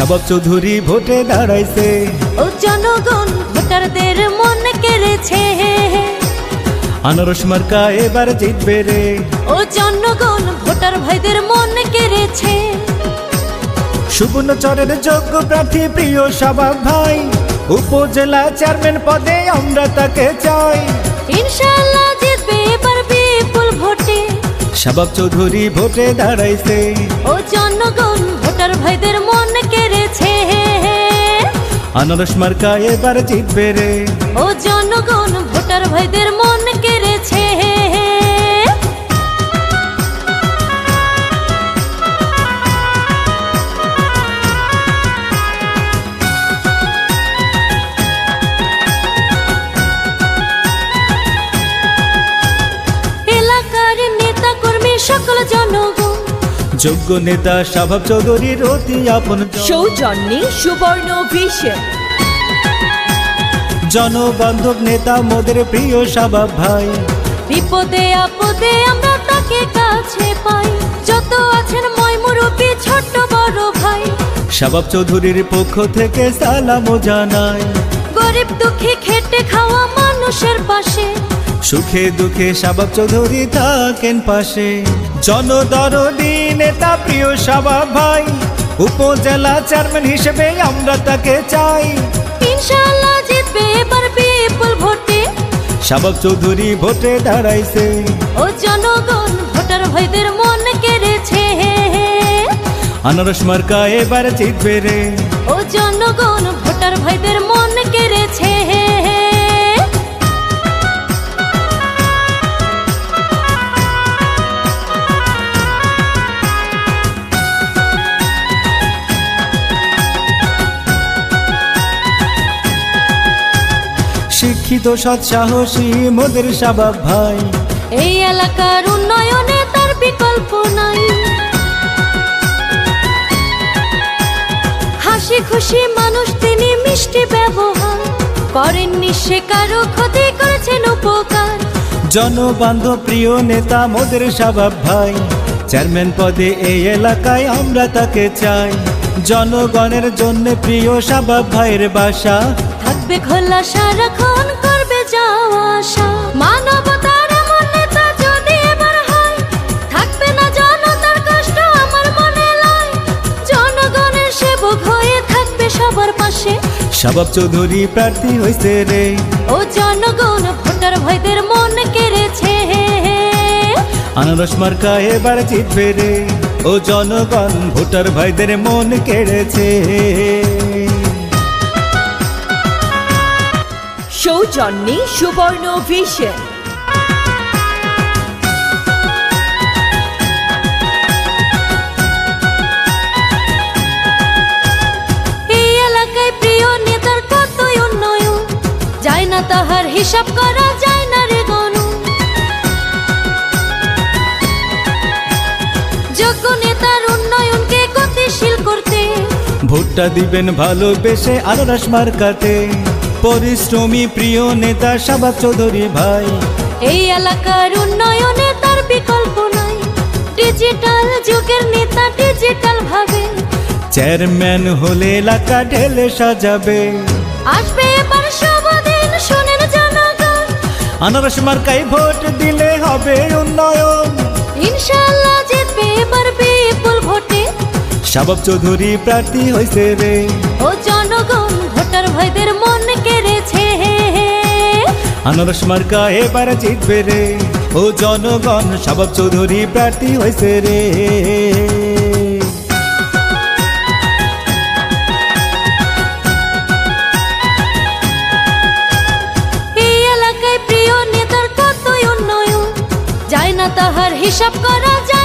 শাবাব চৌধুরী ভোটে দাঁড়াইছে, ও জনগণ ভোটারদের মন কেড়েছে। আনারস মার্কা এবার জিতবে রে, ও জনগণ ভোটার ভাইদের মন কেড়েছে। সুবর্ণচরের যোগ্য প্রার্থী প্রিয় শাবাব ভাই, উপজেলা চেয়ারম্যান পদে আমরা তাকে চাই। ইনশাআল্লাহ জিতবে এবার বিপুল ভোটে। শাবাব চৌধুরী ভোটে দাঁড়াইছে, ও জনগণ ভোটার ভাইদের মন কেড়েছে। আনারস মার্কা এবার জিতবে রে, ও জনগণ ভোটার ভাইদের মন কেড়েছে। এলাকার নেতা কর্মী সকল জনগণ, যোগ্য নেতা শাবাব চৌধুরীর অতি আপন সৌজন্যে সুবর্ণ ভিশন। জনবান্ধব নেতা মোদের প্রিয় শাবাব ভাই, বিপদে আপদে আমরা তাকে কাছে পাই। যত আছেন ময়মুরব্বী ছোট বড় ভাই, শাবাব চৌধুরীর পক্ষ থেকে সালাম জানাই। গরিব দুঃখী খেটে খাওয়া মানুষের পাশে, সুখে দুঃখে শাবাব চৌধুরী থাকেন পাশে। জনদরদি নেতা প্রিয় শাবাব ভাই, উপজেলা চেয়ারম্যান হিসেবে আমরা তাকে চাই। ইনশাআল্লাহ জিতবে এবার বিপুল ভোটে। শাবাব চৌধুরী ভোটে দাঁড়াইছে, ও জনগণ ভোটার ভাইদের মন কেড়েছে। আনারস মার্কা এবার জিতবে রে, ও জনগণ ভোটার ভাইদের মন কেড়েছে। শিক্ষিত সৎ সাহসী মোদের শাবাব ভাই, এই এলাকার উন্নয়নে তার বিকল্প নাই। হাসি খুশি মানুষ তিনি, মিষ্টি ব্যবহার করেননি সে কারো ক্ষতি, করেছেন উপকার। জনবান্ধব প্রিয় নেতা মোদের শাবাব ভাই, চেয়ারম্যান পদে এই এলাকায় আমরা তাকে চাই। জনগণের জন্য প্রিয় শাবাব ভাইয়ের বাসা, থাকবে খোলা সারাক্ষণ, করবে যাওয়া আসা। মানবতার এমন নেতা যদি এবার হয়, থাকবে না জনতার কষ্ট আমার মনে লয়। জনগণের সেবক হয়ে থাকবে সবার পাশে। শাবাব চৌধুরী প্রার্থী হইছে রে, ও জনগণ ভোটার ভাইদের মন কেড়েছে। আনারস মার্কা এবার জিতবে রে, ও জনগণ ভোটার ভাইদের মন কেড়েছে। সৌজন্যে সুবর্ণ ভিশন। এই এলাকায় প্রিয় নেতার কতই উন্নয়ন, যায় না তাহার হিসাব করা যায় না রে গণন। যোগ্য নেতার উন্নয়নকে গতিশীল করতে, ভোটটা দিবেন ভালোবেসে আনারস মার্কাতে। পরিশ্রমী প্রিয় নেতা শাবাব চৌধুরী ভাই, এই এলাকার উন্নয়নে তার বিকল্প নাই। ডিজিটাল যুগের নেতা ডিজিটাল ভাবে, চেয়ারম্যান হলে এলাকা ঢেলে সাজাবে। আসবে এবার শুভ দিন, শোনেন জনগণ, আনারস মার্কায় ভোট দিলে হবে উন্নয়ন। ইনশাআল্লাহ জিতবে এবার বিপুল ভোটে। শাবাব চৌধুরী প্রার্থী হইছে রে, ও জনগণ ভোটার ভাইদের মন কেড়েছে। আনারস মার্কা এবার জিতবে রে, ও জনগণ শাবাব চৌধুরী প্রার্থী হইছে রে। এই এলাকায় প্রিয় নেতার কতই উন্নয়ন, যায় না তাহার হিসাব করা যায়